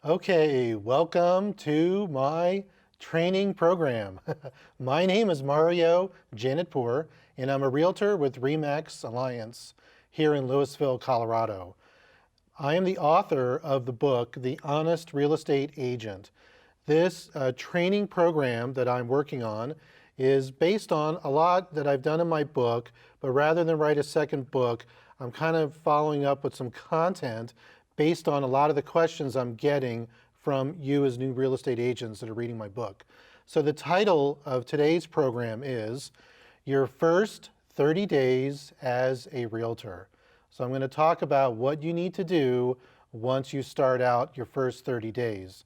Okay, welcome to my training program. My name is Mario Janetpour, and I'm a realtor with RE/MAX Alliance here in Louisville, Colorado. I am the author of the book, The Honest Real Estate Agent. This training program that I'm working on is based on a lot that I've done in my book, but rather than write a second book, I'm kind of following up with some content based on a lot of the questions I'm getting from you as new real estate agents that are reading my book. So the title of today's program is Your First 30 Days as a Realtor. So I'm going to talk about what you need to do once you start out your first 30 days.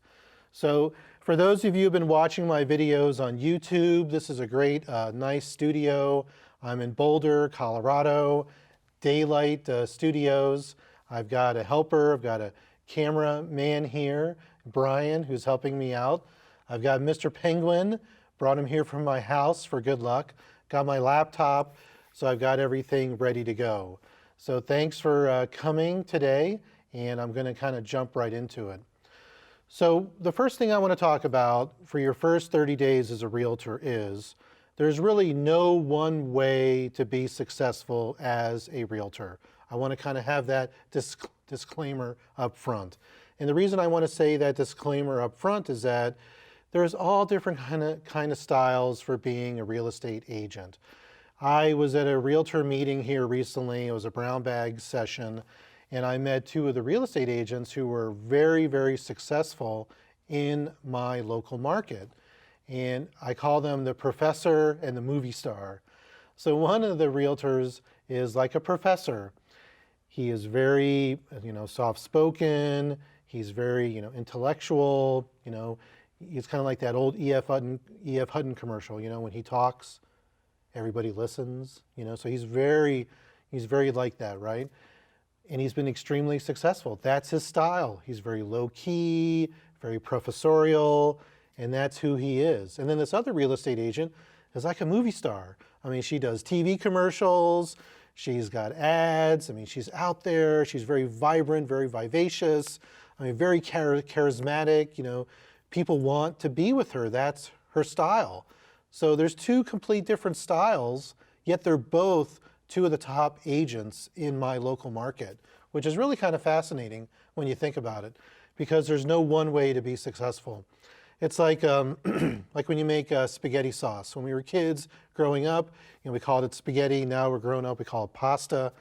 So for those of you who've been watching my videos on YouTube, this is a great, nice studio. I'm in Boulder, Colorado, Daylight Studios. I've got a helper, I've got a cameraman here, Brian, who's helping me out. I've got Mr. Penguin, brought him here from my house for good luck. Got my laptop, so I've got everything ready to go. So thanks for coming today, and I'm going to kind of jump right into it. So the first thing I want to talk about for your first 30 days as a realtor is there's really no one way to be successful as a realtor. I want to kind of have that disclaimer up front. And the reason I want to say that disclaimer up front is that there's all different kind of styles for being a real estate agent. I was at a realtor meeting here recently. It was a brown bag session, and I met two of the real estate agents who were very, very successful in my local market. And I call them the professor and the movie star. So one of the realtors is like a professor. He is very, soft-spoken. He's very, intellectual. He's kind of like that old E.F. Hutton commercial. When he talks, everybody listens. So he's very like that, right? And he's been extremely successful. That's his style. He's very low-key, very professorial, and that's who he is. And then this other real estate agent is like a movie star. I mean, she does TV commercials. She's got ads. I mean, she's out there. She's very vibrant, very vivacious. I mean, very charismatic. People want to be with her. That's her style. So there's two complete different styles, yet they're both two of the top agents in my local market, which is really kind of fascinating when you think about it, because there's no one way to be successful. It's like like when you make spaghetti sauce. When we were kids growing up, we called it spaghetti. Now we're grown up, we call it pasta.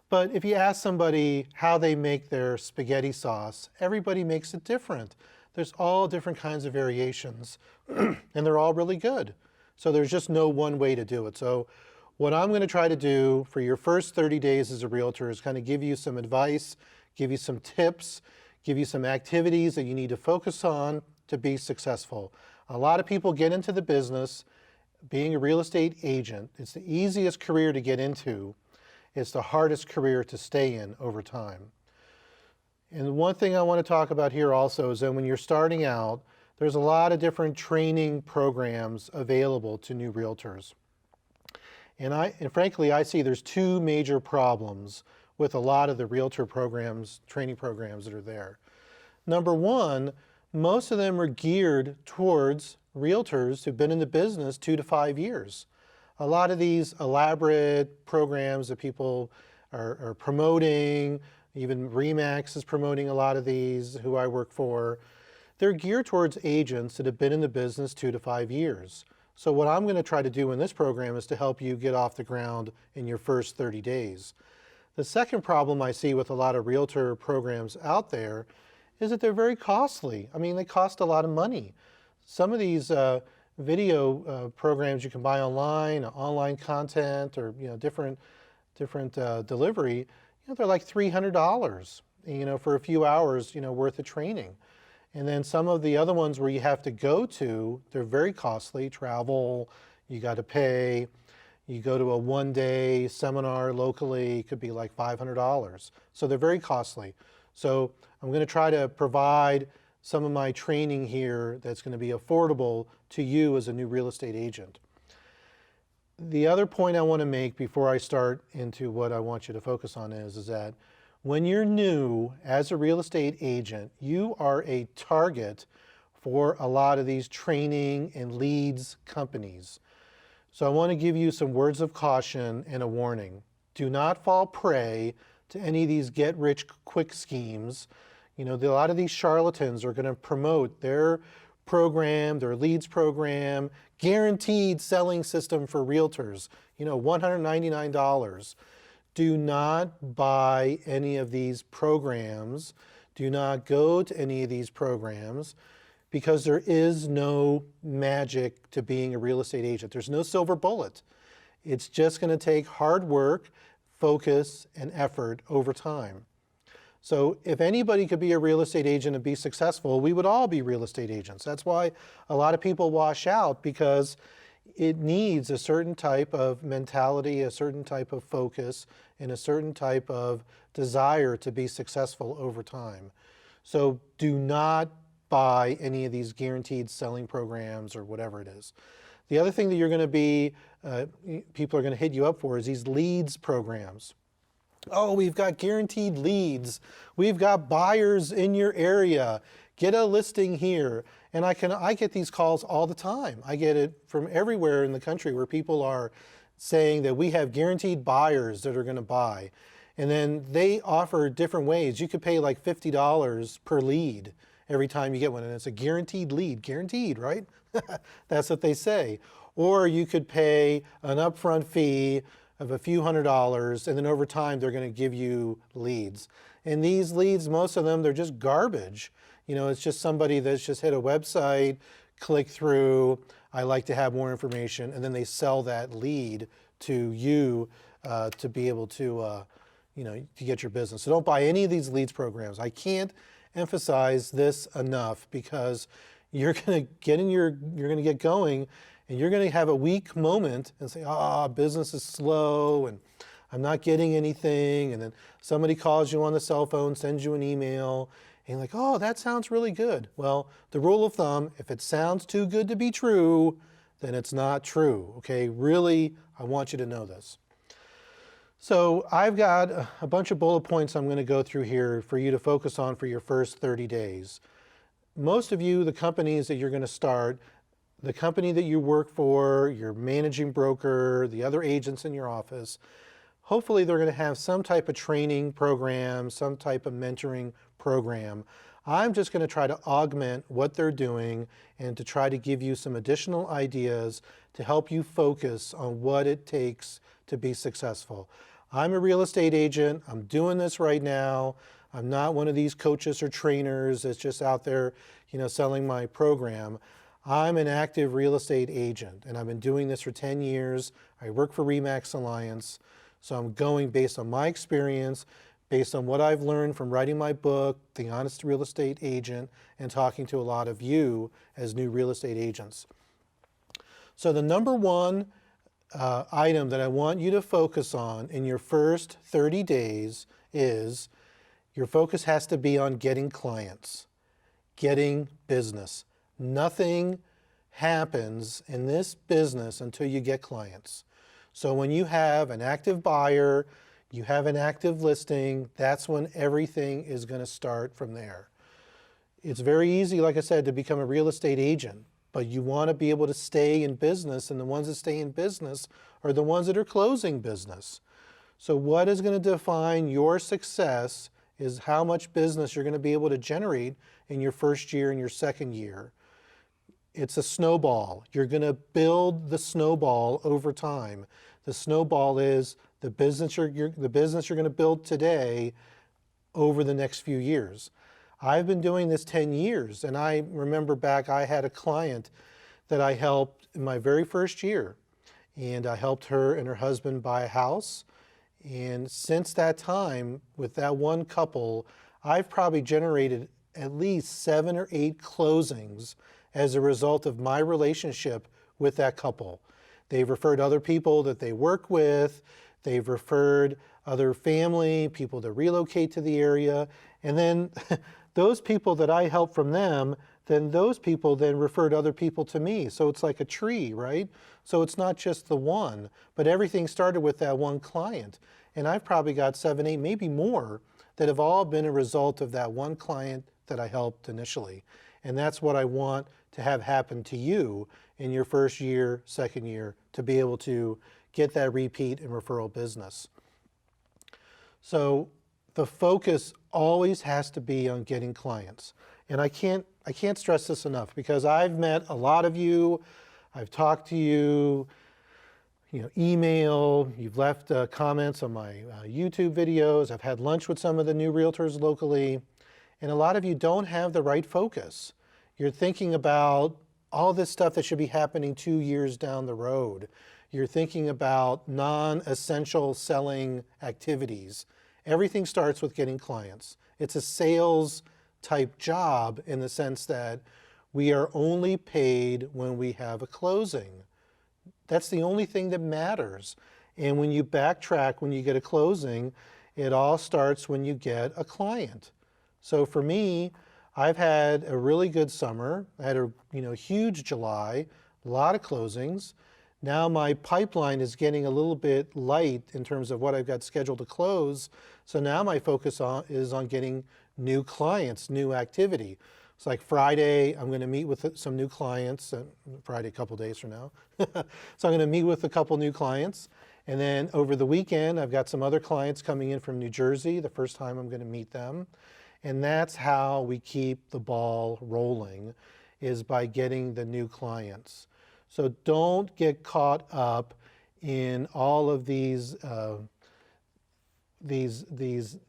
But if you ask somebody how they make their spaghetti sauce, everybody makes it different. There's all different kinds of variations, and they're all really good. So there's just no one way to do it. So what I'm going to try to do for your first 30 days as a realtor is kind of give you some advice, give you some tips, give you some activities that you need to focus on to be successful. A lot of people get into the business being a real estate agent. It's the easiest career to get into. It's the hardest career to stay in over time. And one thing I want to talk about here also is that when you're starting out, there's a lot of different training programs available to new realtors. And frankly, I see there's two major problems with a lot of the realtor programs, training programs that are there. Number one, most of them are geared towards realtors who've been in the business 2 to 5 years. A lot of these elaborate programs that people are promoting, even RE/MAX is promoting a lot of these, who I work for, they're geared towards agents that have been in the business 2 to 5 years. So what I'm going to try to do in this program is to help you get off the ground in your first 30 days. The second problem I see with a lot of realtor programs out there is that they're very costly. I mean, they cost a lot of money. Some of these video programs you can buy online content, or different delivery, they're like $300, for a few hours, worth of training. And then some of the other ones where you have to go to, they're very costly. Travel, you got to pay. You go to a one-day seminar locally, it could be like $500. So they're very costly. So I'm going to try to provide some of my training here that's going to be affordable to you as a new real estate agent. The other point I want to make before I start into what I want you to focus on is that When you're new as a real estate agent, you are a target for a lot of these training and leads companies. So I want to give you some words of caution and a warning. Do not fall prey to any of these get-rich-quick schemes. You know, a lot of these charlatans are going to promote their program, their leads program, guaranteed selling system for realtors, you know, $199. Do not buy any of these programs. Do not go to any of these programs, because there is no magic to being a real estate agent. There's no silver bullet. It's just going to take hard work, focus, and effort over time. So if anybody could be a real estate agent and be successful, we would all be real estate agents. That's why a lot of people wash out, because it needs a certain type of mentality, a certain type of focus, and a certain type of desire to be successful over time. So do not buy any of these guaranteed selling programs or whatever it is. The other thing that you're going to be, people are going to hit you up for, is these leads programs. Oh, we've got guaranteed leads. We've got buyers in your area. Get a listing here. And I get these calls all the time. I get it from everywhere in the country where people are saying that we have guaranteed buyers that are going to buy. And then they offer different ways. You could pay like $50 per lead every time you get one, and it's a guaranteed lead. Guaranteed, right? That's what they say. Or you could pay an upfront fee of a few $100s, and then over time they're going to give you leads. And these leads, most of them, they're just garbage. You know, it's just somebody that's just hit a website, click through, I like to have more information, and then they sell that lead to you to be able to, you know, to get your business. So don't buy any of these leads programs. I can't emphasize this enough, because you're going to get going, and you're going to have a weak moment and say, business is slow and I'm not getting anything. And then somebody calls you on the cell phone, sends you an email, and you're like, oh, that sounds really good. Well, the rule of thumb, if it sounds too good to be true, then it's not true. Okay, really, I want you to know this. So I've got a bunch of bullet points I'm going to go through here for you to focus on for your first 30 days. Most of you, the companies that you're going to start, the company that you work for, your managing broker, the other agents in your office, hopefully they're going to have some type of training program, some type of mentoring program. I'm just going to try to augment what they're doing and to try to give you some additional ideas to help you focus on what it takes to be successful. I'm a real estate agent. I'm doing this right now. I'm not one of these coaches or trainers that's just out there, you know, selling my program. I'm an active real estate agent, and I've been doing this for 10 years. I work for RE/MAX Alliance, so I'm going based on my experience, based on what I've learned from writing my book, The Honest Real Estate Agent, and talking to a lot of you as new real estate agents. So the number one item that I want you to focus on in your first 30 days is your focus has to be on getting clients, getting business. Nothing happens in this business until you get clients. So when you have an active buyer, you have an active listing, that's when everything is going to start from there. It's very easy, like I said, to become a real estate agent, but you want to be able to stay in business, and the ones that stay in business are the ones that are closing business. So what is going to define your success is how much business you're going to be able to generate in your first year and your second year. It's a snowball. You're going to build the snowball over time. The snowball is the business you're going to build today over the next few years. I've been doing this 10 years, and I remember back I had a client that I helped in my very first year, and I helped her and her husband buy a house. And since that time, with that one couple, I've probably generated at least 7 or 8 closings as a result of my relationship with that couple. They've referred other people that they work with, they've referred other family, people that relocate to the area, and then those people that I help from them, then those people then referred other people to me. So it's like a tree, right? So it's not just the one, but everything started with that one client. And I've probably got 7, 8, maybe more that have all been a result of that one client that I helped initially. And that's what I want to have happen to you in your first year, second year, to be able to get that repeat and referral business. So the focus always has to be on getting clients. And I can't stress this enough, because I've met a lot of you, I've talked to you, email, you've left comments on my YouTube videos, I've had lunch with some of the new realtors locally, and a lot of you don't have the right focus. You're thinking about all this stuff that should be happening 2 years down the road. You're thinking about non-essential selling activities. Everything starts with getting clients. It's a sales type job in the sense that we are only paid when we have a closing. That's the only thing that matters. And when you backtrack, when you get a closing, it all starts when you get a client. So for me, I've had a really good summer. I had a huge July, a lot of closings. Now my pipeline is getting a little bit light in terms of what I've got scheduled to close. So now my focus is on getting new clients, new activity. It's like Friday, I'm going to meet with some new clients, Friday a couple days from now. So I'm going to meet with a couple new clients. And then over the weekend, I've got some other clients coming in from New Jersey, the first time I'm going to meet them. And that's how we keep the ball rolling, is by getting the new clients. So don't get caught up in all of these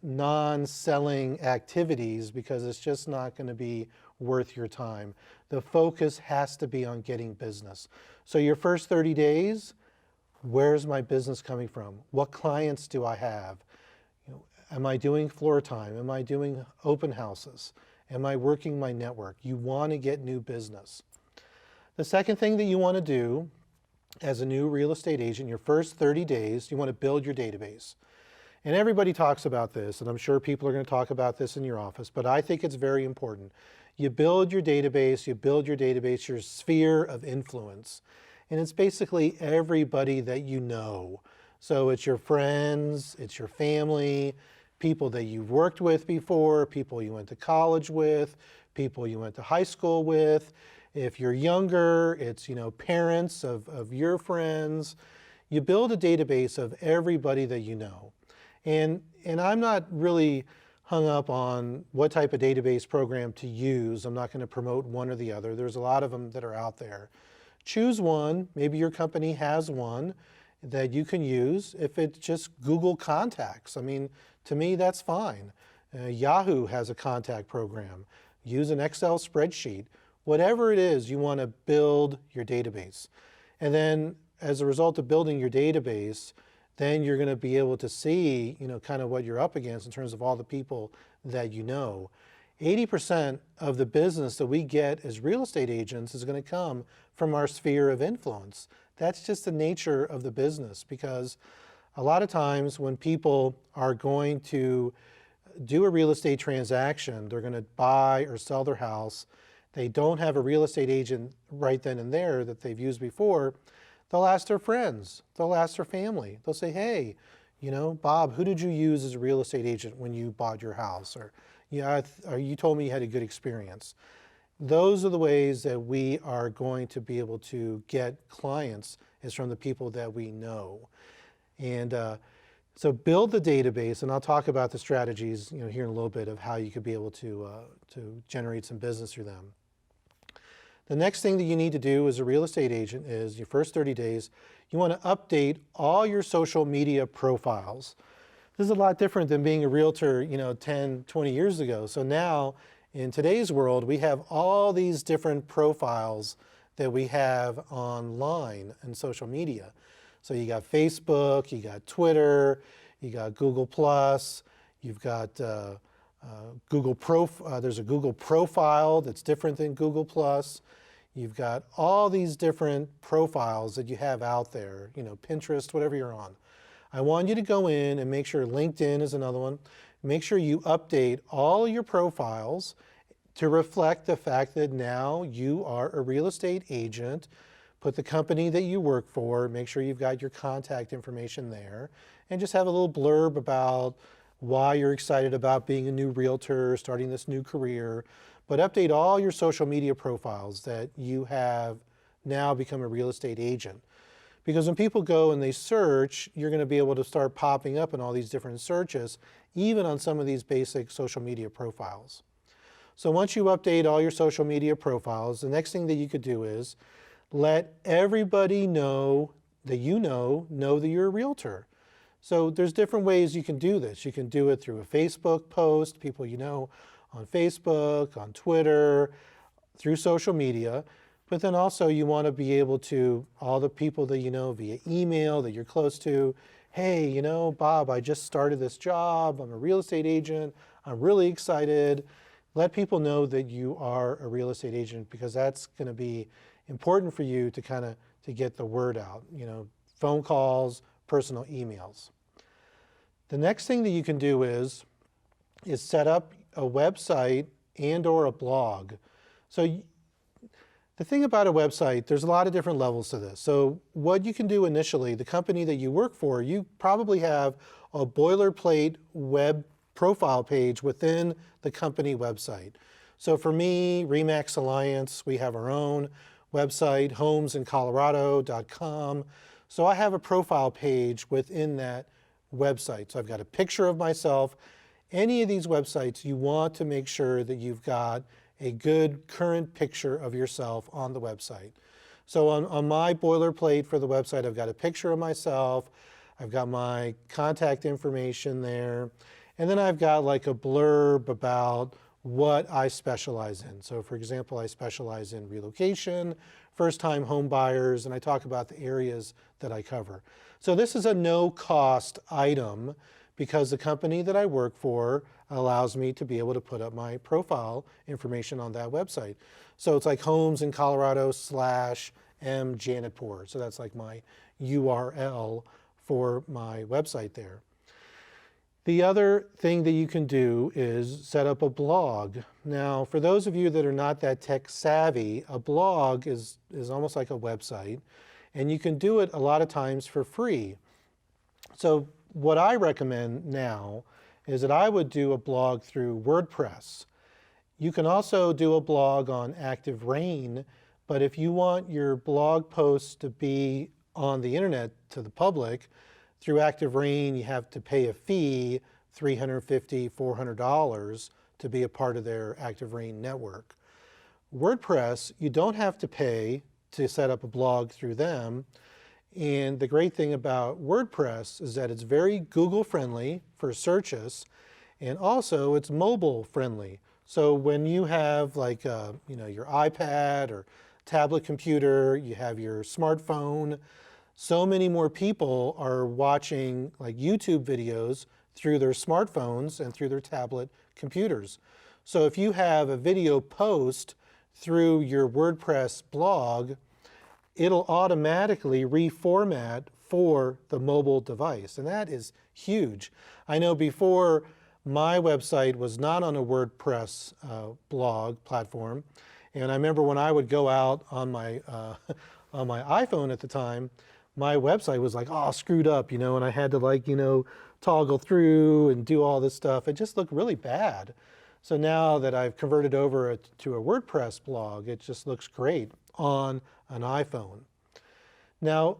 non-selling activities, because it's just not going to be worth your time. The focus has to be on getting business. So your first 30 days, where's my business coming from? What clients do I have? Am I doing floor time? Am I doing open houses? Am I working my network? You want to get new business. The second thing that you want to do as a new real estate agent, your first 30 days, you want to build your database. And everybody talks about this, and I'm sure people are going to talk about this in your office, but I think it's very important. You build your database, your sphere of influence. And it's basically everybody that you know. So it's your friends, it's your family, people that you've worked with before, people you went to college with, people you went to high school with. If you're younger, it's parents of your friends. You build a database of everybody that you know. And I'm not really hung up on what type of database program to use. I'm not going to promote one or the other. There's a lot of them that are out there. Choose one. Maybe your company has one that you can use. If it's just Google Contacts, I mean, to me, that's fine. Yahoo has a contact program. Use an Excel spreadsheet. Whatever it is, you want to build your database. And then as a result of building your database, then you're going to be able to see, kind of what you're up against in terms of all the people that you know. 80% of the business that we get as real estate agents is going to come from our sphere of influence. That's just the nature of the business, because a lot of times when people are going to do a real estate transaction, they're going to buy or sell their house, they don't have a real estate agent right then and there that they've used before, they'll ask their friends, they'll ask their family. They'll say, hey, Bob, who did you use as a real estate agent when you bought your house? Or, or you told me you had a good experience. Those are the ways that we are going to be able to get clients, is from the people that we know. And so build the database, and I'll talk about the strategies here in a little bit of how you could be able to generate some business through them. The next thing that you need to do as a real estate agent is, your first 30 days, you want to update all your social media profiles. This is a lot different than being a realtor 10, 20 years ago. So now, in today's world, we have all these different profiles that we have online and social media. So you got Facebook, you got Twitter, you got Google+, you've got there's a Google profile that's different than Google+. You've got all these different profiles that you have out there, Pinterest, whatever you're on. I want you to go in and make sure, LinkedIn is another one, make sure you update all your profiles to reflect the fact that now you are a real estate agent. Put the company that you work for, make sure you've got your contact information there, and just have a little blurb about why you're excited about being a new realtor, starting this new career, but update all your social media profiles that you have now become a real estate agent. Because when people go and they search, you're going to be able to start popping up in all these different searches, even on some of these basic social media profiles. So once you update all your social media profiles, the next thing that you could do is let everybody know that you know that you're a realtor. So there's different ways you can do this. You can do it through a Facebook post, people you know on Facebook, on Twitter, through social media. But then also you want to be able to, all the people that you know via email that you're close to, hey, you know, Bob, I just started this job. I'm a real estate agent. I'm really excited. Let people know that you are a real estate agent, because that's going to be important for you to to get the word out, you know, phone calls, personal emails. The next thing that you can do is set up a website and or a blog. So the thing about a website, there's a lot of different levels to this. So what you can do initially, the company that you work for, you probably have a boilerplate web profile page within the company website. So for me, RE/MAX Alliance, we have our own website, homesincolorado.com. So I have a profile page within that website. So I've got a picture of myself. Any of these websites, you want to make sure that you've got a good current picture of yourself on the website. So on my boilerplate for the website, I've got a picture of myself. I've got my contact information there. And then I've got like a blurb about what I specialize in. So for example, I specialize in relocation, first-time home buyers, and I talk about the areas that I cover. So this is a no-cost item, because the company that I work for allows me to be able to put up my profile information on that website. So it's like homesincolorado/m.janetpour. So that's like my URL for my website there. The other thing that you can do is set up a blog. Now, for those of you that are not that tech savvy, a blog is almost like a website, and you can do it a lot of times for free. So what I recommend now is that I would do a blog through WordPress. You can also do a blog on Active Rain, but if you want your blog posts to be on the internet to the public, through Active Rain, you have to pay a fee, $350, $400, to be a part of their Active Rain network. WordPress, you don't have to pay to set up a blog through them. And the great thing about WordPress is that it's very Google friendly for searches, and also it's mobile friendly. So when you have like you know, your iPad or tablet computer, you have your smartphone, so many more people are watching like YouTube videos through their smartphones and through their tablet computers. So if you have a video post through your WordPress blog, it'll automatically reformat for the mobile device, and that is huge. I know before, my website was not on a WordPress blog platform, and I remember when I would go out on my on my iPhone at the time, my website was like all screwed up, you know, and I had to like, you know, toggle through and do all this stuff. It just looked really bad. So now that I've converted over to a WordPress blog, it just looks great on an iPhone. Now,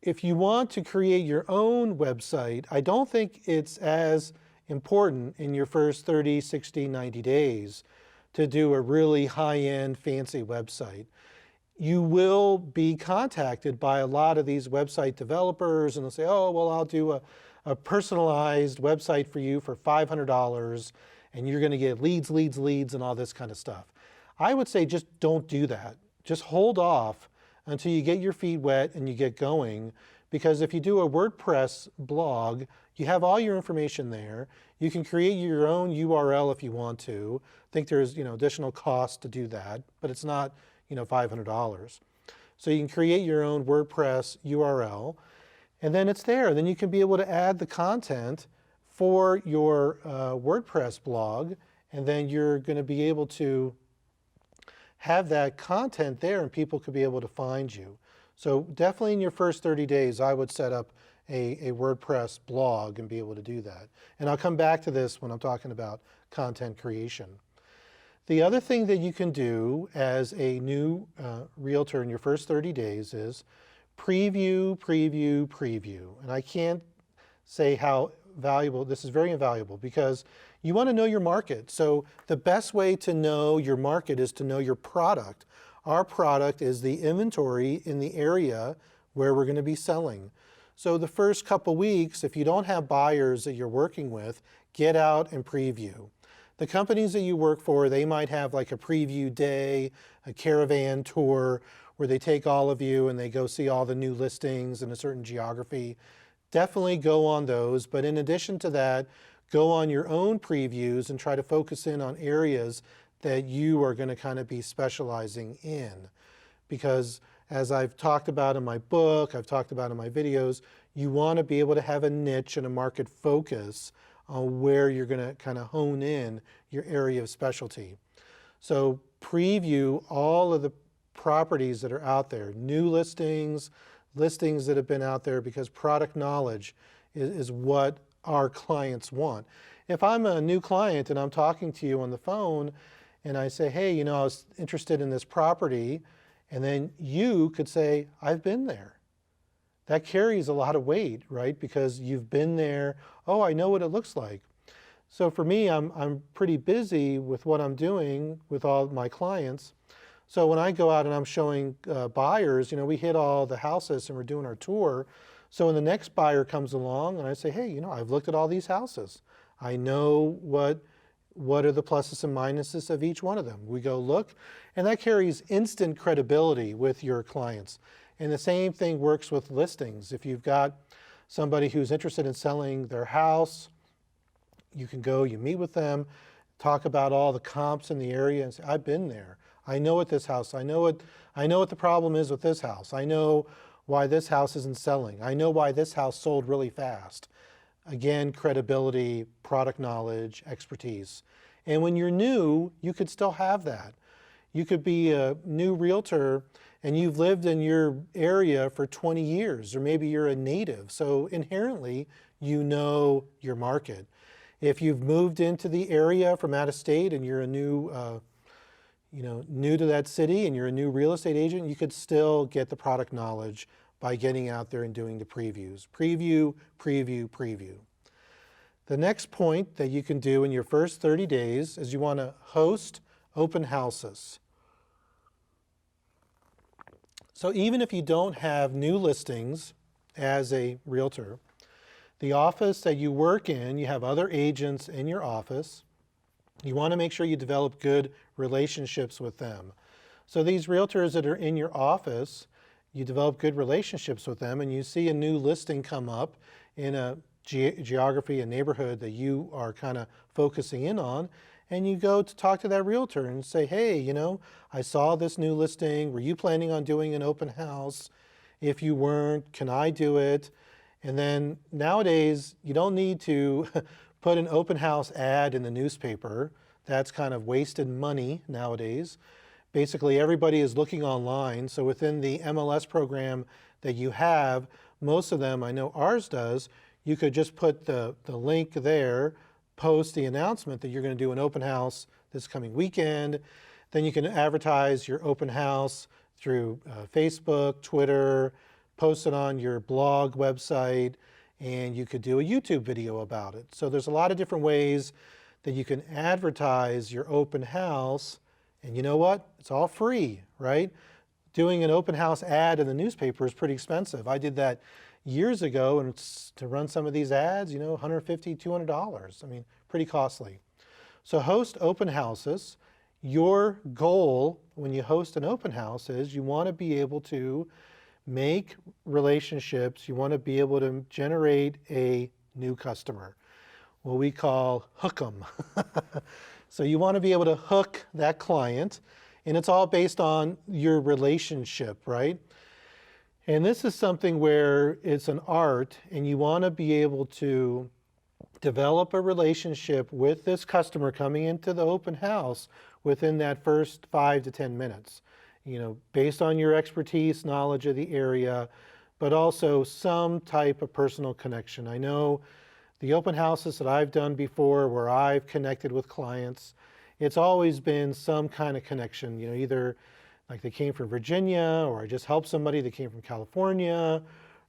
if you want to create your own website, I don't think it's as important in your first 30, 60, 90 days to do a really high-end fancy website. You will be contacted by a lot of these website developers, and they'll say, oh, well, I'll do a personalized website for you for $500, and you're going to get leads, leads, leads, and all this kind of stuff. I would say just don't do that. Just hold off until you get your feet wet and you get going, because if you do a WordPress blog, you have all your information there. You can create your own URL if you want to. I think there's, you know, additional cost to do that, but it's not, you know, $500. So you can create your own WordPress URL, and then it's there. Then you can be able to add the content for your WordPress blog, and then you're going to be able to have that content there, and people could be able to find you. So definitely in your first 30 days, I would set up a WordPress blog and be able to do that. And I'll come back to this when I'm talking about content creation. The other thing that you can do as a new realtor in your first 30 days is preview, preview, preview. And I can't say how valuable, this is very invaluable because you want to know your market. So the best way to know your market is to know your product. Our product is the inventory in the area where we're going to be selling. So the first couple weeks, if you don't have buyers that you're working with, get out and preview. The companies that you work for, they might have like a preview day, a caravan tour, where they take all of you and they go see all the new listings in a certain geography. Definitely go on those, but in addition to that, go on your own previews and try to focus in on areas that you are going to kind of be specializing in. Because as I've talked about in my book, I've talked about in my videos, you want to be able to have a niche and a market focus on where you're going to kind of hone in your area of specialty. So preview all of the properties that are out there, new listings, listings that have been out there, because product knowledge is what our clients want. If I'm a new client and I'm talking to you on the phone and I say, hey, you know, I was interested in this property, and then you could say, I've been there. That carries a lot of weight, right? Because you've been there. Oh, I know what it looks like. So for me, I'm pretty busy with what I'm doing with all my clients. So when I go out and I'm showing buyers, you know, we hit all the houses and we're doing our tour. So when the next buyer comes along and I say, hey, you know, I've looked at all these houses. I know what are the pluses and minuses of each one of them. We go look, and that carries instant credibility with your clients. And the same thing works with listings. If you've got somebody who's interested in selling their house, you can go, you meet with them, talk about all the comps in the area and say, I've been there. I know what this house, I know what the problem is with this house. I know why this house isn't selling. I know why this house sold really fast. Again, credibility, product knowledge, expertise. And when you're new, you could still have that. You could be a new realtor and you've lived in your area for 20 years, or maybe you're a native. So inherently, you know your market. If you've moved into the area from out of state and you're a new, new to that city and you're a new real estate agent, you could still get the product knowledge by getting out there and doing the previews. Preview, preview, preview. The next point that you can do in your first 30 days is you want to host open houses. So even if you don't have new listings as a realtor, the office that you work in, you have other agents in your office, you want to make sure you develop good relationships with them. So these realtors that are in your office, you develop good relationships with them, and you see a new listing come up in a geography, a neighborhood that you are kind of focusing in on, and you go to talk to that realtor and say, hey, you know, I saw this new listing. Were you planning on doing an open house? If you weren't, can I do it? And then nowadays, you don't need to put an open house ad in the newspaper. That's kind of wasted money nowadays. Basically, everybody is looking online. So within the MLS program that you have, most of them, I know ours does, you could just put the link there, post the announcement that you're going to do an open house this coming weekend. Then you can advertise your open house through Facebook, Twitter, post it on your blog website, and you could do a YouTube video about it. So there's a lot of different ways that you can advertise your open house. And you know what? It's all free, right? Doing an open house ad in the newspaper is pretty expensive. I did that years ago, and to run some of these ads, you know, $150, $200. I mean, pretty costly. So host open houses. Your goal when you host an open house is you want to be able to make relationships. You want to be able to generate a new customer, what we call hook 'em. So you want to be able to hook that client, and it's all based on your relationship, right? And this is something where it's an art, and you want to be able to develop a relationship with this customer coming into the open house within that first 5 to 10 minutes. You know, based on your expertise, knowledge of the area, but also some type of personal connection. I know the open houses that I've done before where I've connected with clients, it's always been some kind of connection, either like they came from Virginia, or I just helped somebody that came from California.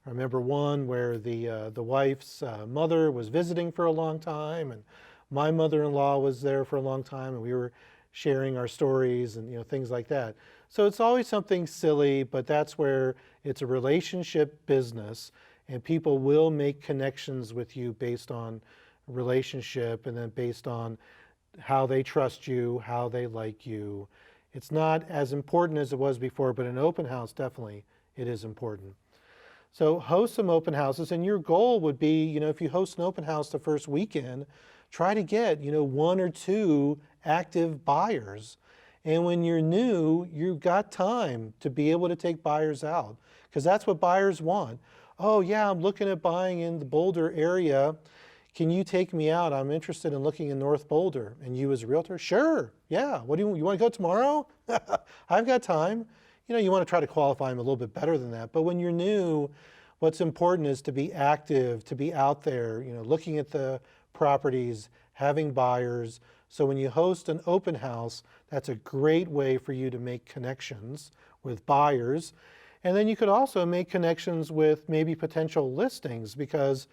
I remember one where the wife's mother was visiting for a long time, and my mother-in-law was there for a long time, and we were sharing our stories and things like that. So it's always something silly, but that's where it's a relationship business, and people will make connections with you based on relationship and then based on how they trust you, how they like you. It's not as important as it was before, but an open house, definitely, it is important. So host some open houses, and your goal would be, if you host an open house the first weekend, try to get, 1 or 2 active buyers. And when you're new, you've got time to be able to take buyers out, because that's what buyers want. Oh yeah, I'm looking at buying in the Boulder area. Can you take me out? I'm interested in looking in North Boulder. And you as a realtor? Sure, yeah. What do you want to go tomorrow? I've got time. You want to try to qualify them a little bit better than that. But when you're new, what's important is to be active, to be out there, looking at the properties, having buyers. So when you host an open house, that's a great way for you to make connections with buyers. And then you could also make connections with maybe potential listings, because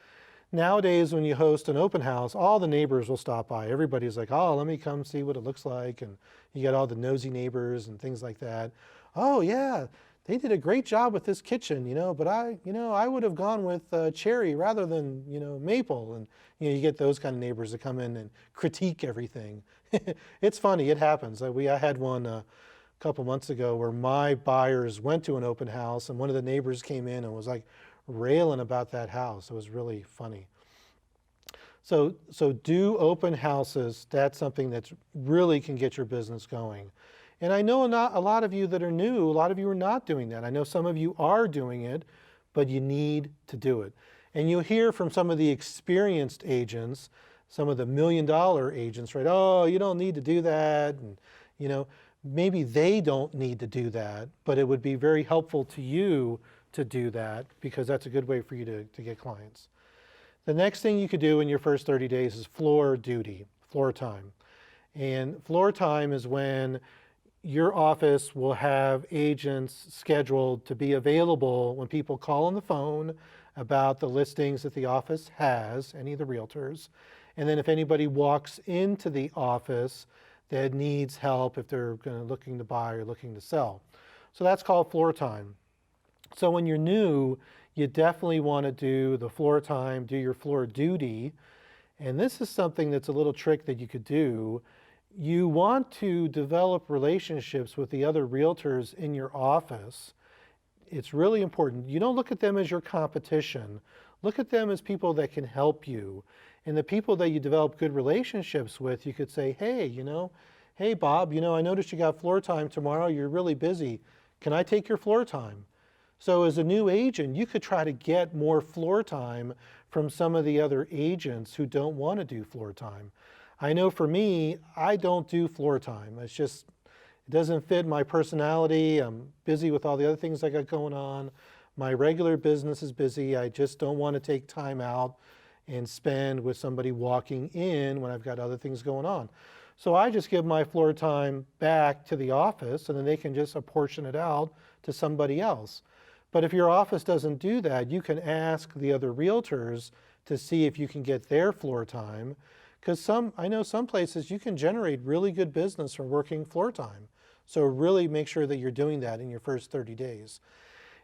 nowadays when you host an open house, all the neighbors will stop by. Everybody's like, oh, let me come see what it looks like. And you got all the nosy neighbors and things like that. Oh yeah, they did a great job with this kitchen, but I would have gone with cherry rather than, maple. And, you get those kind of neighbors that come in and critique everything. It's funny, it happens. I had one a couple months ago where my buyers went to an open house, and one of the neighbors came in and was like railing about that house. It was really funny. So do open houses. That's something that really can get your business going. And I know a lot of you that are new, a lot of you are not doing that. I know some of you are doing it, but you need to do it. And you'll hear from some of the experienced agents, some of the $1 million agents, right? Oh, you don't need to do that. And, maybe they don't need to do that, but it would be very helpful to you to do that, because that's a good way for you to get clients. The next thing you could do in your first 30 days is floor duty, floor time. And floor time is when your office will have agents scheduled to be available when people call on the phone about the listings that the office has, any of the realtors. And then if anybody walks into the office that needs help, if they're looking to buy or looking to sell. So that's called floor time. So when you're new, you definitely want to do the floor time, do your floor duty. And this is something that's a little trick that you could do. You want to develop relationships with the other realtors in your office. It's really important. You don't look at them as your competition. Look at them as people that can help you. And the people that you develop good relationships with, you could say, hey, hey Bob, I noticed you got floor time tomorrow. You're really busy. Can I take your floor time? So as a new agent, you could try to get more floor time from some of the other agents who don't want to do floor time. I know for me, I don't do floor time. It doesn't fit my personality. I'm busy with all the other things I got going on. My regular business is busy. I just don't want to take time out and spend with somebody walking in when I've got other things going on. So I just give my floor time back to the office, and then they can just apportion it out to somebody else. But if your office doesn't do that, you can ask the other realtors to see if you can get their floor time. Because I know some places you can generate really good business from working floor time. So really make sure that you're doing that in your first 30 days.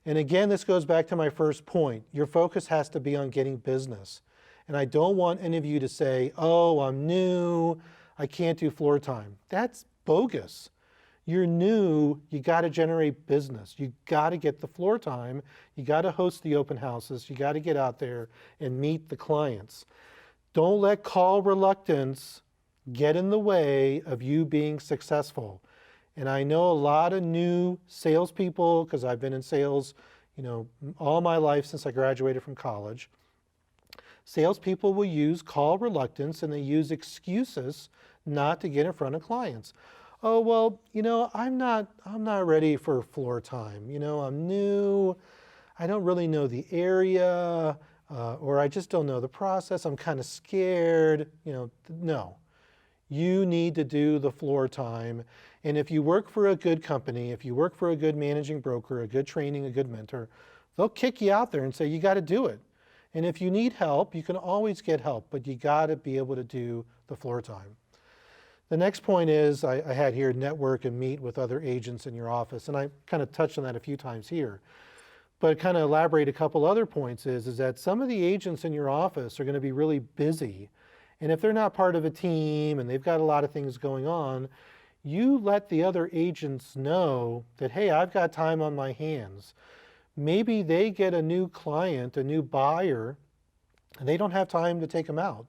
And again, this goes back to my first point. Your focus has to be on getting business. And I don't want any of you to say, oh, I'm new, I can't do floor time. That's bogus. You're new, you got to generate business. You got to get the floor time. You got to host the open houses. You got to get out there and meet the clients. Don't let call reluctance get in the way of you being successful. And I know a lot of new salespeople, because I've been in sales, all my life since I graduated from college. Salespeople will use call reluctance, and they use excuses not to get in front of clients. Oh, well, I'm not ready for floor time. I'm new. I don't really know the area, or I just don't know the process, I'm kind of scared, no. You need to do the floor time. And if you work for a good company, if you work for a good managing broker, a good training, a good mentor, they'll kick you out there and say, you got to do it. And if you need help, you can always get help, but you got to be able to do the floor time. The next point is, I had here network and meet with other agents in your office. And I kind of touched on that a few times here. But kind of elaborate a couple other points is that some of the agents in your office are going to be really busy. And if they're not part of a team and they've got a lot of things going on, you let the other agents know that, hey, I've got time on my hands. Maybe they get a new client, a new buyer, and they don't have time to take them out.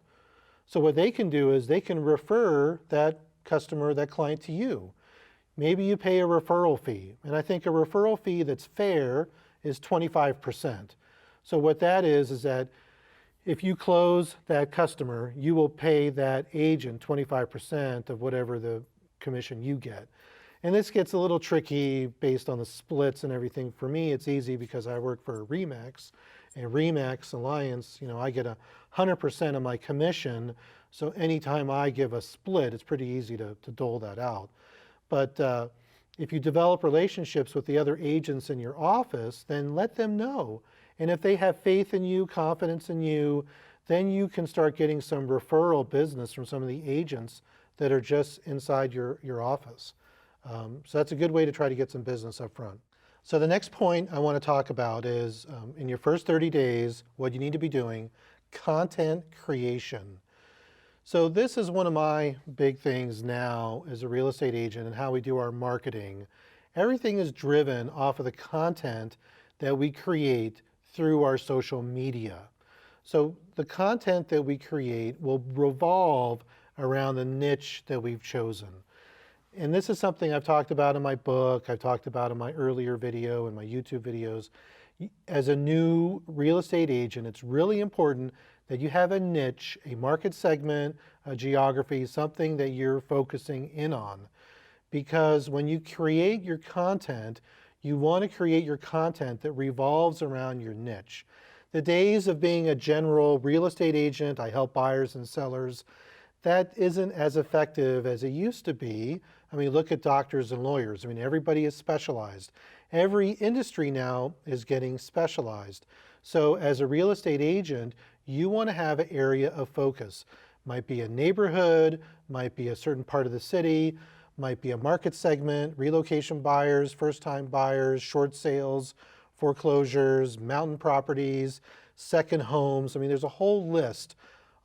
So what they can do is they can refer that customer, that client to you. Maybe you pay a referral fee. And I think a referral fee that's fair is 25%. So what that is that if you close that customer, you will pay that agent 25% of whatever the commission you get. And this gets a little tricky based on the splits and everything. For me, it's easy because I work for Remax, and Remax Alliance, I get 100% of my commission. So anytime I give a split, it's pretty easy to dole that out. But if you develop relationships with the other agents in your office, then let them know. And if they have faith in you, confidence in you, then you can start getting some referral business from some of the agents that are just inside your office. So that's a good way to try to get some business up front. So the next point I want to talk about is in your first 30 days, what you need to be doing, content creation. So this is one of my big things now as a real estate agent and how we do our marketing. Everything is driven off of the content that we create through our social media. So the content that we create will revolve around the niche that we've chosen. And this is something I've talked about in my book, I've talked about in my earlier video and my YouTube videos. As a new real estate agent, it's really important that you have a niche, a market segment, a geography, something that you're focusing in on. Because when you create your content, you want to create your content that revolves around your niche. The days of being a general real estate agent, I help buyers and sellers, that isn't as effective as it used to be. I mean, look at doctors and lawyers. I mean, everybody is specialized. Every industry now is getting specialized. So as a real estate agent, you want to have an area of focus. Might be a neighborhood, might be a certain part of the city, might be a market segment, relocation buyers, first-time buyers, short sales, foreclosures, mountain properties, second homes. I mean, there's a whole list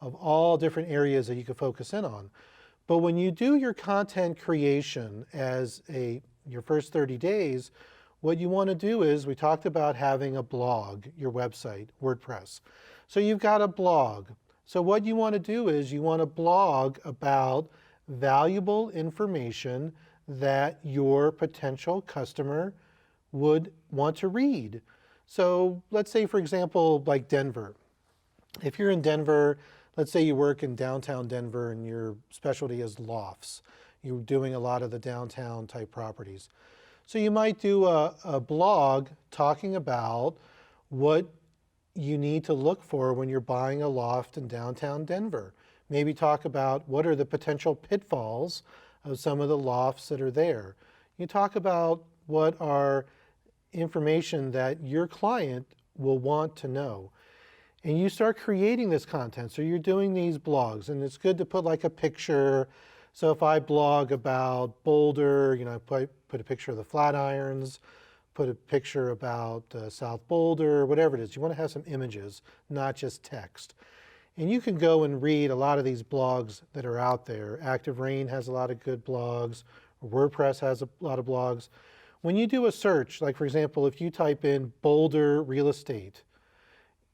of all different areas that you can focus in on. But when you do your content creation as your first 30 days, what you want to do is, we talked about having a blog, your website, WordPress. So you've got a blog. So what you want to do is you want to blog about valuable information that your potential customer would want to read. So let's say, for example, like Denver. If you're in Denver, let's say you work in downtown Denver and your specialty is lofts. You're doing a lot of the downtown type properties. So you might do a blog talking about what you need to look for when you're buying a loft in downtown Denver. Maybe talk about what are the potential pitfalls of some of the lofts that are there. You talk about what are information that your client will want to know. And you start creating this content. So you're doing these blogs, and it's good to put like a picture. So if I blog about Boulder, I put a picture of the Flatirons, put a picture about South Boulder, whatever it is. You want to have some images, not just text. And you can go and read a lot of these blogs that are out there. Active Rain has a lot of good blogs. WordPress has a lot of blogs. When you do a search, like for example, if you type in Boulder real estate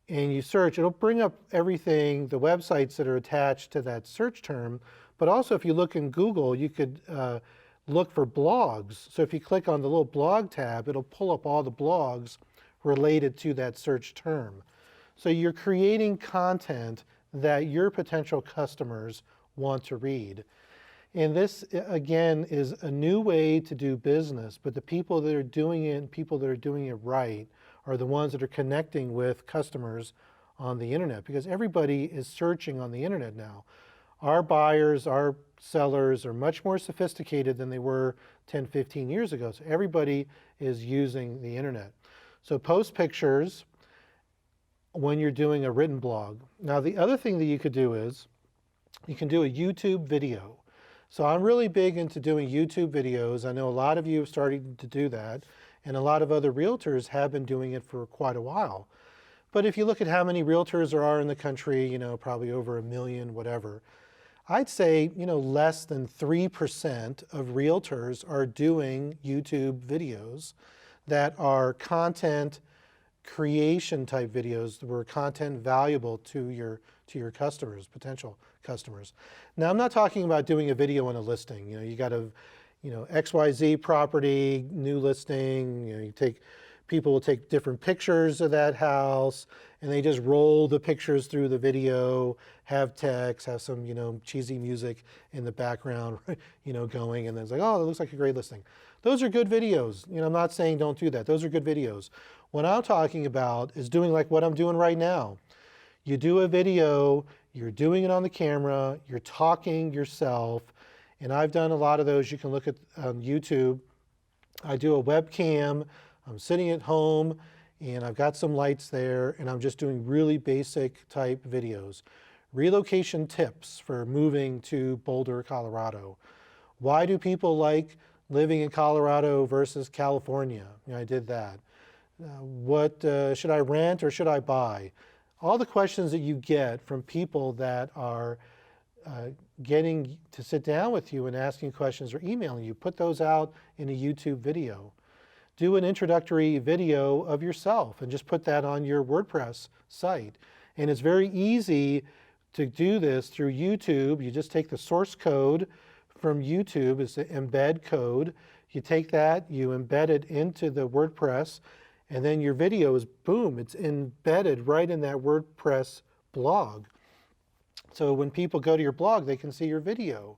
and you search, it'll bring up everything, the websites that are attached to that search term. But also if you look in Google, you could look for blogs. So if you click on the little blog tab, it'll pull up all the blogs related to that search term. So you're creating content that your potential customers want to read. And this, again, is a new way to do business, but the people that are doing it and people that are doing it right are the ones that are connecting with customers on the internet, because everybody is searching on the internet now. Our buyers, our sellers are much more sophisticated than they were 10, 15 years ago. So everybody is using the internet. So post pictures when you're doing a written blog. Now the other thing that you could do is you can do a YouTube video. So I'm really big into doing YouTube videos. I know a lot of you have started to do that, and a lot of other realtors have been doing it for quite a while. But if you look at how many realtors there are in the country, you know, probably over 1 million, whatever, I'd say, you know, less than 3% of realtors are doing YouTube videos that are content creation type videos where content valuable to your customers, potential customers. Now, I'm not talking about doing a video on a listing. You know, you got to, you know, XYZ property, new listing. You know, people will take different pictures of that house, and they just roll the pictures through the video, have text, have some, you know, cheesy music in the background, you know, going, and then it's like, oh, it looks like a great listing. Those are good videos. You know, I'm not saying don't do that. Those are good videos. What I'm talking about is doing like what I'm doing right now. You do a video, you're doing it on the camera, you're talking yourself, and I've done a lot of those. You can look at YouTube. I do a webcam. I'm sitting at home, and I've got some lights there, and I'm just doing really basic type videos. Relocation tips for moving to Boulder, Colorado. Why do people like living in Colorado versus California? You know, I did that. What should I rent or should I buy? All the questions that you get from people that are getting to sit down with you and asking questions or emailing you, put those out in a YouTube video. Do an introductory video of yourself and just put that on your WordPress site. And it's very easy to do this through YouTube. You just take the source code from YouTube, it's the embed code. You take that, you embed it into the WordPress, and then your video is, boom, it's embedded right in that WordPress blog. So when people go to your blog, they can see your video.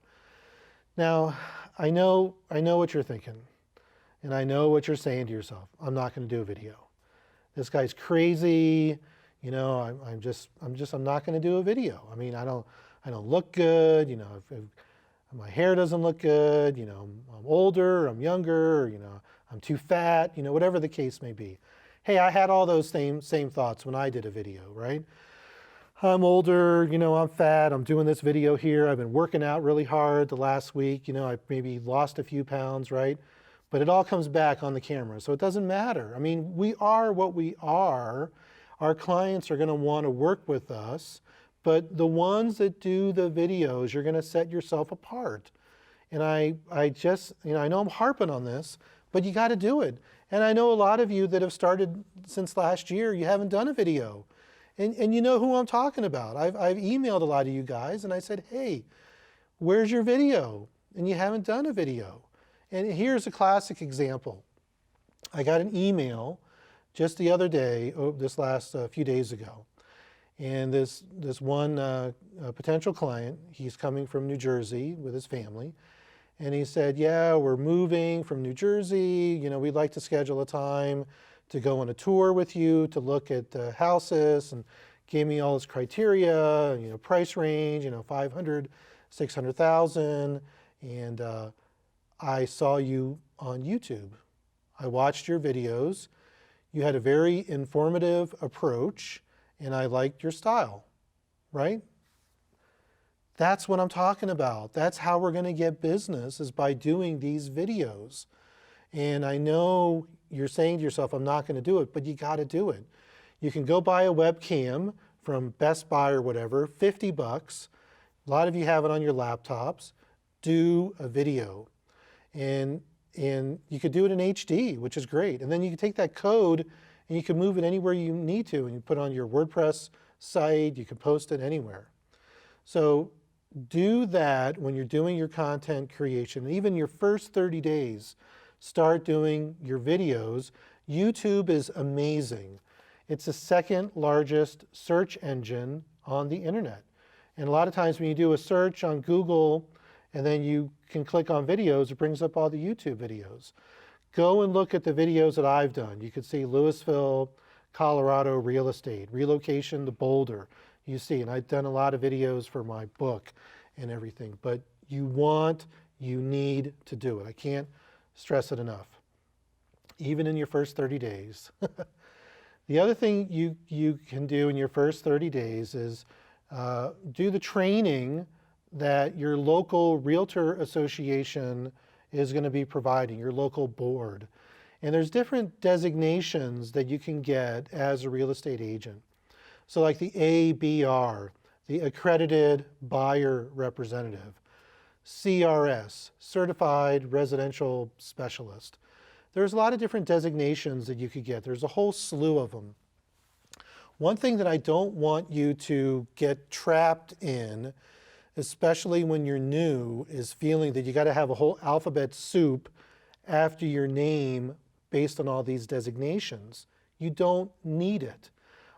Now, I know what you're thinking, and I know what you're saying to yourself. I'm not going to do a video. This guy's crazy. You know, I'm not going to do a video. I mean, I don't look good. You know, if my hair doesn't look good. You know, I'm older, I'm younger. You know, I'm too fat. You know, whatever the case may be. Hey, I had all those same thoughts when I did a video, right? I'm older, you know, I'm fat, I'm doing this video here, I've been working out really hard the last week, you know, I maybe lost a few pounds, right? But it all comes back on the camera, so it doesn't matter. I mean, we are what we are. Our clients are gonna wanna work with us, but the ones that do the videos, you're gonna set yourself apart. And I just, you know, I know I'm harping on this, but you gotta do it. And I know a lot of you that have started since last year, you haven't done a video. And you know who I'm talking about. I've emailed a lot of you guys and I said, hey, where's your video? And you haven't done a video. And here's a classic example. I got an email just the other day, this last few days ago. And this one potential client, he's coming from New Jersey with his family. And he said, yeah, we're moving from New Jersey. You know, we'd like to schedule a time to go on a tour with you, to look at houses, and gave me all his criteria, you know, price range, you know, 500, 600,000. And I saw you on YouTube. I watched your videos. You had a very informative approach, and I liked your style, right? That's what I'm talking about. That's how we're going to get business, is by doing these videos. And I know you're saying to yourself, I'm not going to do it, but you got to do it. You can go buy a webcam from Best Buy or whatever, 50 bucks. A lot of you have it on your laptops. Do a video. And you could do it in HD, which is great. And then you can take that code and you can move it anywhere you need to. And you put it on your WordPress site. You can post it anywhere. So do that when you're doing your content creation. Even your first 30 days, start doing your videos. YouTube is amazing. It's the second largest search engine on the internet. And a lot of times when you do a search on Google and then you can click on videos, it brings up all the YouTube videos. Go and look at the videos that I've done. You can see Louisville, Colorado real estate, relocation to Boulder. You see, and I've done a lot of videos for my book and everything, but you need to do it. I can't stress it enough. Even in your first 30 days. The other thing you can do in your first 30 days is do the training that your local realtor association is going to be providing, your local board. And there's different designations that you can get as a real estate agent. So like the ABR, the Accredited Buyer Representative, CRS, Certified Residential Specialist. There's a lot of different designations that you could get. There's a whole slew of them. One thing that I don't want you to get trapped in, especially when you're new, is feeling that you got to have a whole alphabet soup after your name based on all these designations. You don't need it.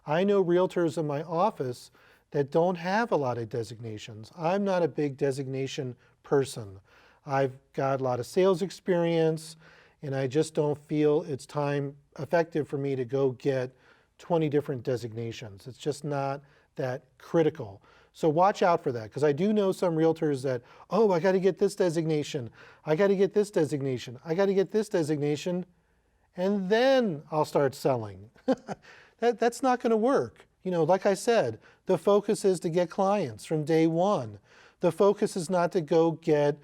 I know realtors in my office that don't have a lot of designations. I'm not a big designation person. I've got a lot of sales experience, and I just don't feel it's time effective for me to go get 20 different designations. It's just not that critical. So watch out for that, because I do know some realtors that, oh, I got to get this designation, I got to get this designation, I got to get this designation, and then I'll start selling. That's not going to work. You know, like I said, the focus is to get clients from day one. The focus is not to go get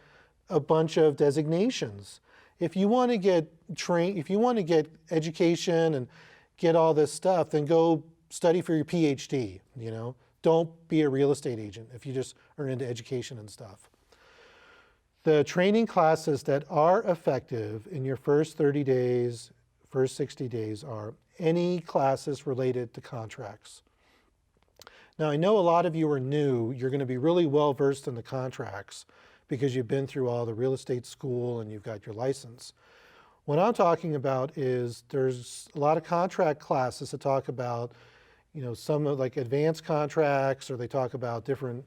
a bunch of designations. If you want to get trained, if you want to get education and get all this stuff, then go study for your PhD, you know. Don't be a real estate agent if you just are into education and stuff. The training classes that are effective in your first 30 days, first 60 days are any classes related to contracts. Now, I know a lot of you are new. You're going to be really well versed in the contracts because you've been through all the real estate school and you've got your license. What I'm talking about is there's a lot of contract classes that talk about, you know, some of like advanced contracts, or they talk about different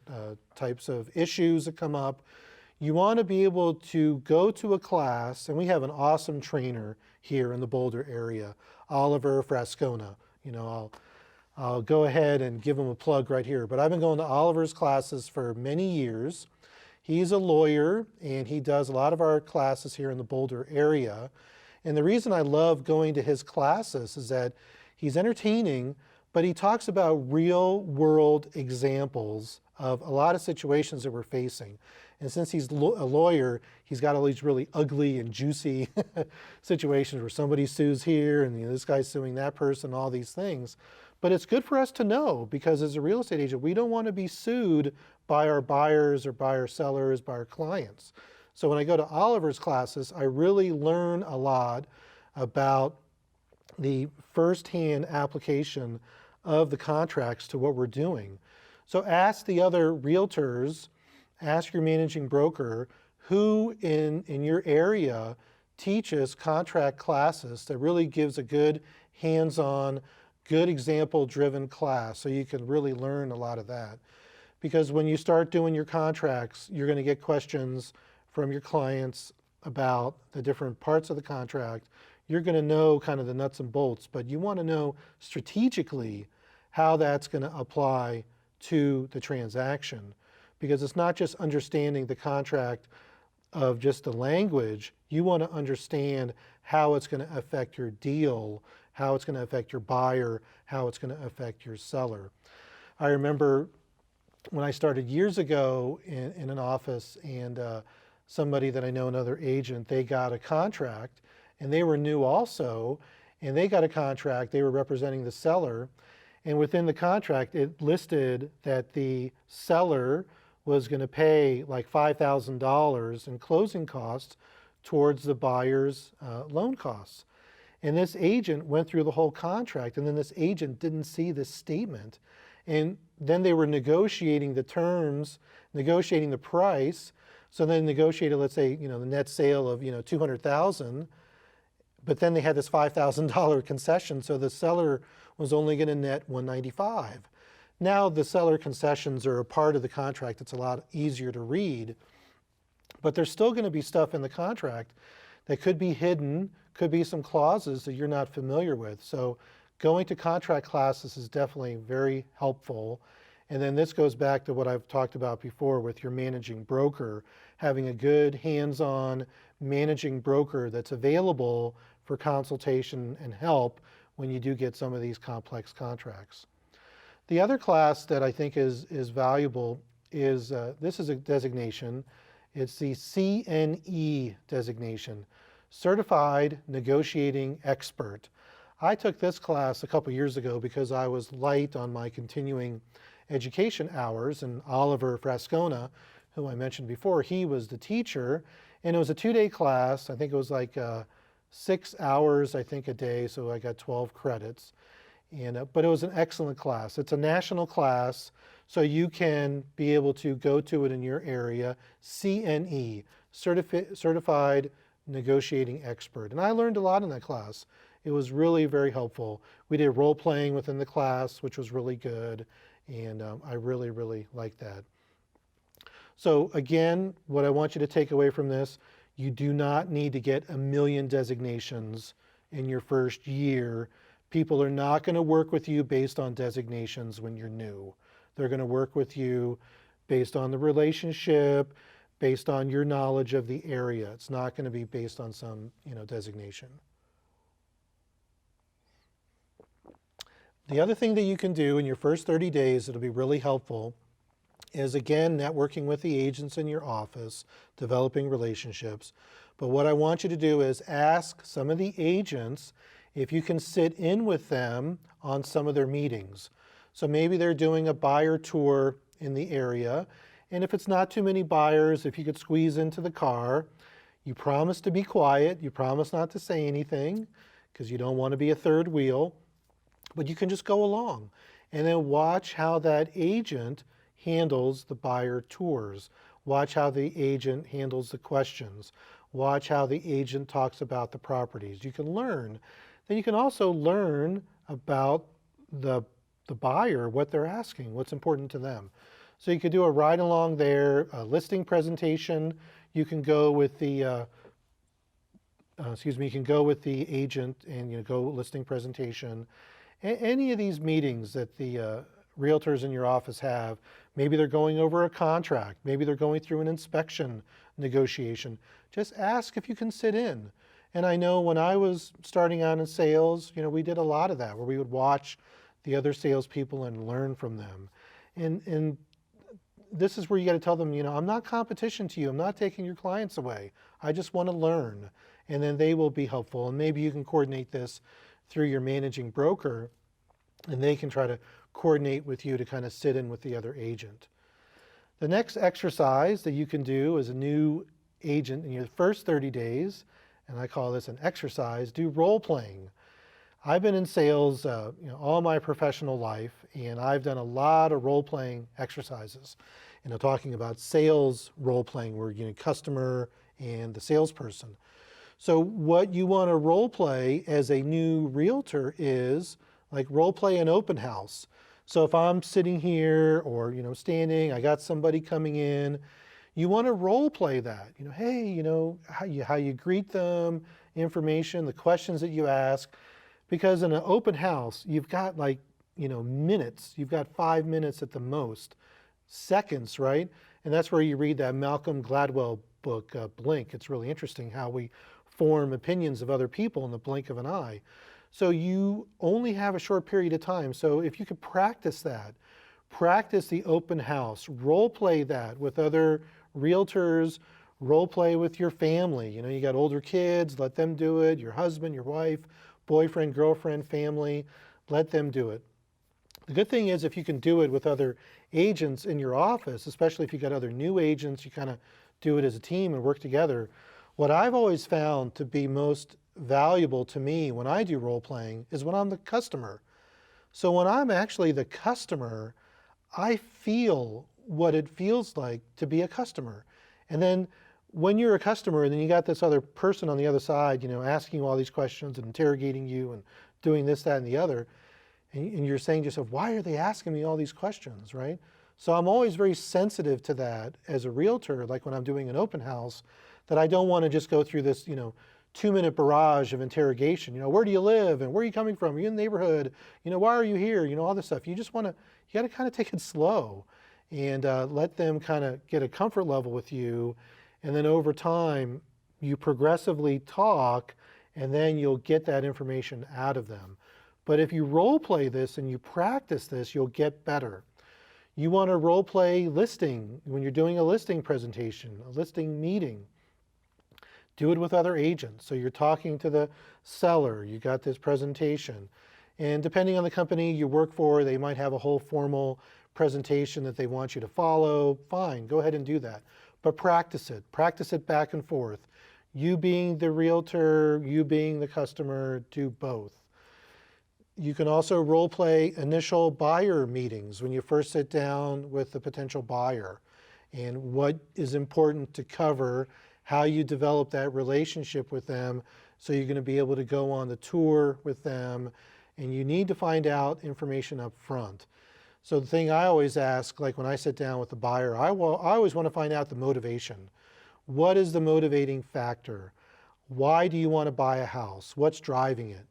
types of issues that come up. You want to be able to go to a class, and we have an awesome trainer here in the Boulder area, Oliver Frascona. You know, I'll go ahead and give him a plug right here, but I've been going to Oliver's classes for many years. He's a lawyer, and he does a lot of our classes here in the Boulder area. And the reason I love going to his classes is that he's entertaining, but he talks about real world examples of a lot of situations that we're facing. And since he's a lawyer, he's got all these really ugly and juicy situations where somebody sues here and, you know, this guy's suing that person, all these things. But it's good for us to know, because as a real estate agent, we don't want to be sued by our buyers or by our sellers, by our clients. So when I go to Oliver's classes, I really learn a lot about the firsthand application of the contracts to what we're doing. So ask the other realtors, ask your managing broker, who in your area teaches contract classes that really gives a good hands-on, good example-driven class, so you can really learn a lot of that. Because when you start doing your contracts, you're going to get questions from your clients about the different parts of the contract. You're going to know kind of the nuts and bolts, but you want to know strategically how that's going to apply to the transaction. Because it's not just understanding the contract of just the language. You want to understand how it's going to affect your deal, how it's going to affect your buyer, how it's going to affect your seller. I remember when I started years ago in an office, and somebody that I know, another agent, they got a contract, and they were new also, and they got a contract, they were representing the seller, and within the contract it listed that the seller was going to pay like $5,000 in closing costs towards the buyer's loan costs. And this agent went through the whole contract, and then this agent didn't see this statement. And then they were negotiating the terms, negotiating the price. So they negotiated, let's say, you know, the net sale of, you know, $200,000, but then they had this $5,000 concession, so the seller was only going to net $195,000. Now the seller concessions are a part of the contract. It's a lot easier to read, but there's still going to be stuff in the contract that could be hidden, could be some clauses that you're not familiar with. So going to contract classes is definitely very helpful. And then this goes back to what I've talked about before with your managing broker, having a good hands-on managing broker that's available for consultation and help when you do get some of these complex contracts. The other class that I think is valuable is, this is a designation, it's the CNE designation, Certified Negotiating Expert. I took this class a couple years ago because I was light on my continuing education hours, and Oliver Frascona, who I mentioned before, he was the teacher, and it was a 2-day class. I think it was like 6 hours, I think, a day, so I got 12 credits. And, but it was an excellent class. It's a national class, so you can be able to go to it in your area. CNE, Certified Negotiating Expert. And I learned a lot in that class. It was really very helpful. We did role playing within the class, which was really good. And I really, really liked that. So again, what I want you to take away from this, you do not need to get 1 million designations in your first year. People are not going to work with you based on designations when you're new. They're going to work with you based on the relationship, based on your knowledge of the area. It's not going to be based on some, designation. The other thing that you can do in your first 30 days that'll be really helpful is, again, networking with the agents in your office, developing relationships. But what I want you to do is ask some of the agents if you can sit in with them on some of their meetings. So maybe they're doing a buyer tour in the area, and if it's not too many buyers, if you could squeeze into the car, you promise to be quiet, you promise not to say anything, because you don't want to be a third wheel, but you can just go along and then watch how that agent handles the buyer tours. Watch how the agent handles the questions. Watch how the agent talks about the properties. You can learn. Then you can also learn about the buyer, what they're asking, what's important to them. So you could do a ride along there, a listing presentation. You can go with the, you can go with the agent and go listing presentation. Any of these meetings that the realtors in your office have, maybe they're going over a contract, maybe they're going through an inspection negotiation. Just ask if you can sit in. And I know when I was starting out in sales, we did a lot of that, where we would watch the other salespeople and learn from them. And this is where you got to tell them, I'm not competition to you. I'm not taking your clients away. I just want to learn. And then they will be helpful. And maybe you can coordinate this through your managing broker, and they can try to coordinate with you to kind of sit in with the other agent. The next exercise that you can do as a new agent in your first 30 days, and I call this an exercise, do role playing. I've been in sales all my professional life, and I've done a lot of role playing exercises. Talking about sales role playing, where customer and the salesperson. So what you want to role play as a new realtor is like role play an open house. So if I'm sitting here or standing, I got somebody coming in, you want to role play that. Hey, how you greet them, information, the questions that you ask, because in an open house you've got minutes. You've got 5 minutes at the most, seconds, right? And that's where you read that Malcolm Gladwell book, Blink. It's really interesting how we form opinions of other people in the blink of an eye. So you only have a short period of time. So if you could practice that, practice the open house, role play that with other realtors, role play with your family. You got older kids, let them do it. Your husband, your wife, boyfriend, girlfriend, family, let them do it. The good thing is if you can do it with other agents in your office, especially if you got other new agents, you kind of do it as a team and work together. What I've always found to be most valuable to me when I do role playing is when I'm the customer. So when I'm actually the customer, I feel what it feels like to be a customer. And then when you're a customer and then you got this other person on the other side, asking you all these questions and interrogating you and doing this, that, and the other, and you're saying to yourself, why are they asking me all these questions, right? So I'm always very sensitive to that as a realtor, like when I'm doing an open house, that I don't want to just go through this, 2-minute barrage of interrogation. Where do you live and where are you coming from? Are you in the neighborhood? Why are you here? All this stuff. You got to kind of take it slow and let them kind of get a comfort level with you. And then over time, you progressively talk and then you'll get that information out of them. But if you role play this and you practice this, you'll get better. You want to role play listing when you're doing a listing presentation, a listing meeting. Do it with other agents. So you're talking to the seller, you got this presentation. And depending on the company you work for, they might have a whole formal presentation that they want you to follow. Fine, go ahead and do that. But practice it. Practice it back and forth. You being the realtor, you being the customer, do both. You can also role play initial buyer meetings when you first sit down with the potential buyer and what is important to cover, how you develop that relationship with them so you're going to be able to go on the tour with them, and you need to find out information up front. So the thing I always ask, like when I sit down with the buyer, I always want to find out the motivation. What is the motivating factor? Why do you want to buy a house? What's driving it?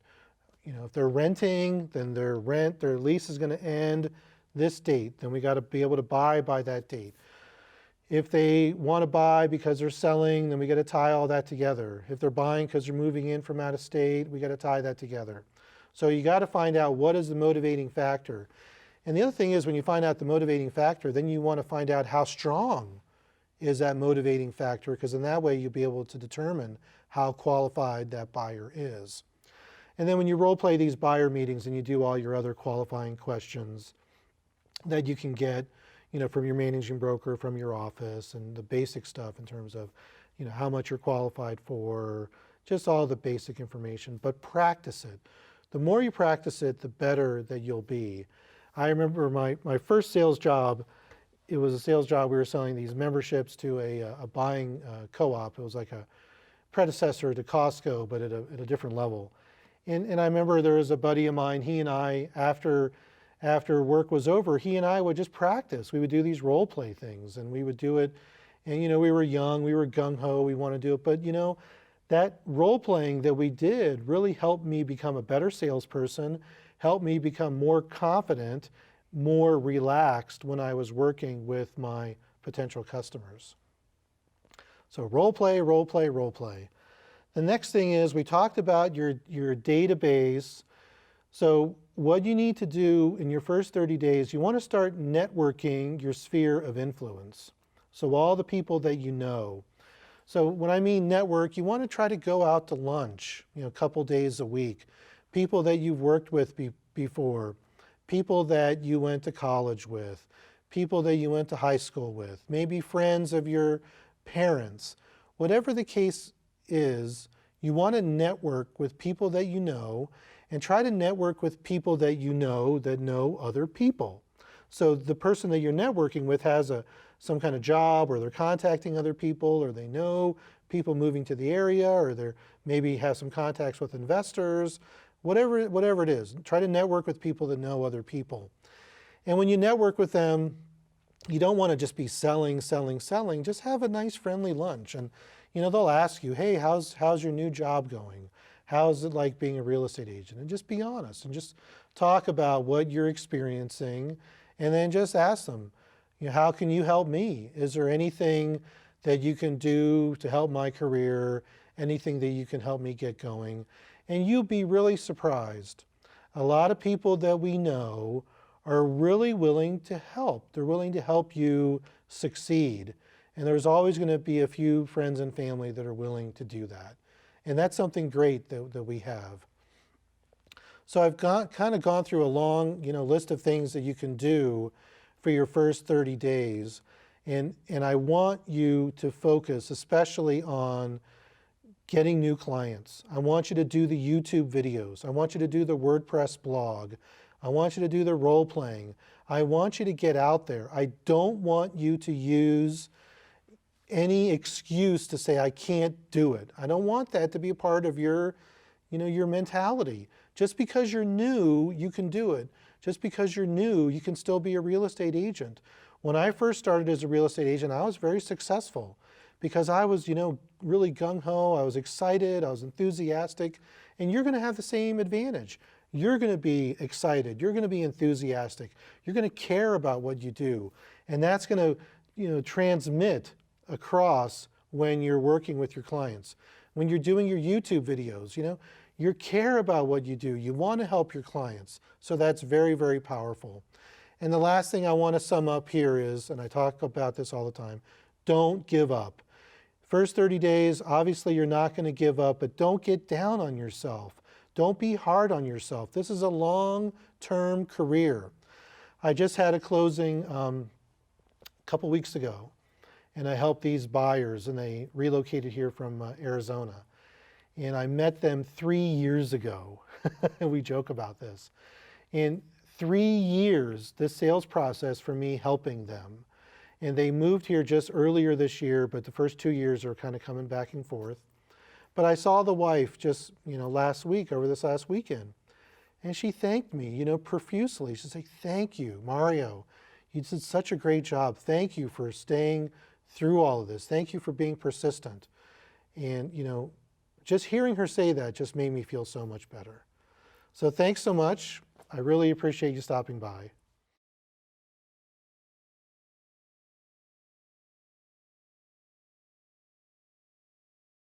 If they're renting, then their lease is going to end this date. Then we got to be able to buy by that date. If they want to buy because they're selling, then we got to tie all that together. If they're buying because they're moving in from out of state, we got to tie that together. So you got to find out what is the motivating factor. And the other thing is when you find out the motivating factor, then you want to find out how strong is that motivating factor, because in that way you'll be able to determine how qualified that buyer is. And then when you role play these buyer meetings and you do all your other qualifying questions that you can get, from your managing broker, from your office, and the basic stuff in terms of, how much you're qualified for, just all the basic information, but practice it. The more you practice it, the better that you'll be. I remember my first sales job, it was a sales job. We were selling these memberships to a buying co-op. It was like a predecessor to Costco, but at a different level. And I remember there was a buddy of mine, he and I, after work was over, he and I would just practice. We would do these role play things and we would do it. And we were young, we were gung-ho, we want to do it. But that role playing that we did really helped me become a better salesperson, helped me become more confident, more relaxed when I was working with my potential customers. So role play, role play, role play. The next thing is we talked about your database. So what you need to do in your first 30 days, you want to start networking your sphere of influence. So all the people that you know. So when I mean network, you want to try to go out to lunch, a couple days a week. People that you've worked with before, people that you went to college with, people that you went to high school with, maybe friends of your parents. Whatever the case is, you want to network with people that you know and try to network with people that you know that know other people. So the person that you're networking with has some kind of job, or they're contacting other people, or they know people moving to the area, or they maybe have some contacts with investors, whatever it is. Try to network with people that know other people. And when you network with them, you don't want to just be selling. Just have a nice friendly lunch. And they'll ask you, hey, how's your new job going? How's it like being a real estate agent? And just be honest and just talk about what you're experiencing, and then just ask them, how can you help me? Is there anything that you can do to help my career? Anything that you can help me get going? And you'll be really surprised. A lot of people that we know are really willing to help. They're willing to help you succeed. And there's always going to be a few friends and family that are willing to do that. And that's something great that we have. So I've kind of gone through a long list of things that you can do for your first 30 days. And I want you to focus especially on getting new clients. I want you to do the YouTube videos. I want you to do the WordPress blog. I want you to do the role playing. I want you to get out there. I don't want you to use any excuse to say, I can't do it. I don't want that to be a part of your mentality. Just because you're new, you can do it. Just because you're new, you can still be a real estate agent. When I first started as a real estate agent, I was very successful because I was, really gung-ho, I was excited, I was enthusiastic, and you're going to have the same advantage. You're going to be excited, you're going to be enthusiastic, you're going to care about what you do, and that's going to, transmit across when you're working with your clients. When you're doing your YouTube videos, you care about what you do, you want to help your clients, so that's very, very powerful. And the last thing I want to sum up here is, and I talk about this all the time, don't give up. First 30 days, obviously you're not going to give up, but don't get down on yourself. Don't be hard on yourself. This is a long-term career. I just had a closing a couple weeks ago, and I helped these buyers, and they relocated here from Arizona. And I met them 3 years ago. We joke about this. In 3 years, this sales process for me helping them. And they moved here just earlier this year, but the first 2 years are kind of coming back and forth. But I saw the wife just, last week, over this last weekend. And she thanked me, profusely. She said, thank you, Mario. You did such a great job. Thank you for staying through all of this. Thank you for being persistent. And, just hearing her say that just made me feel so much better. So thanks so much. I really appreciate you stopping by.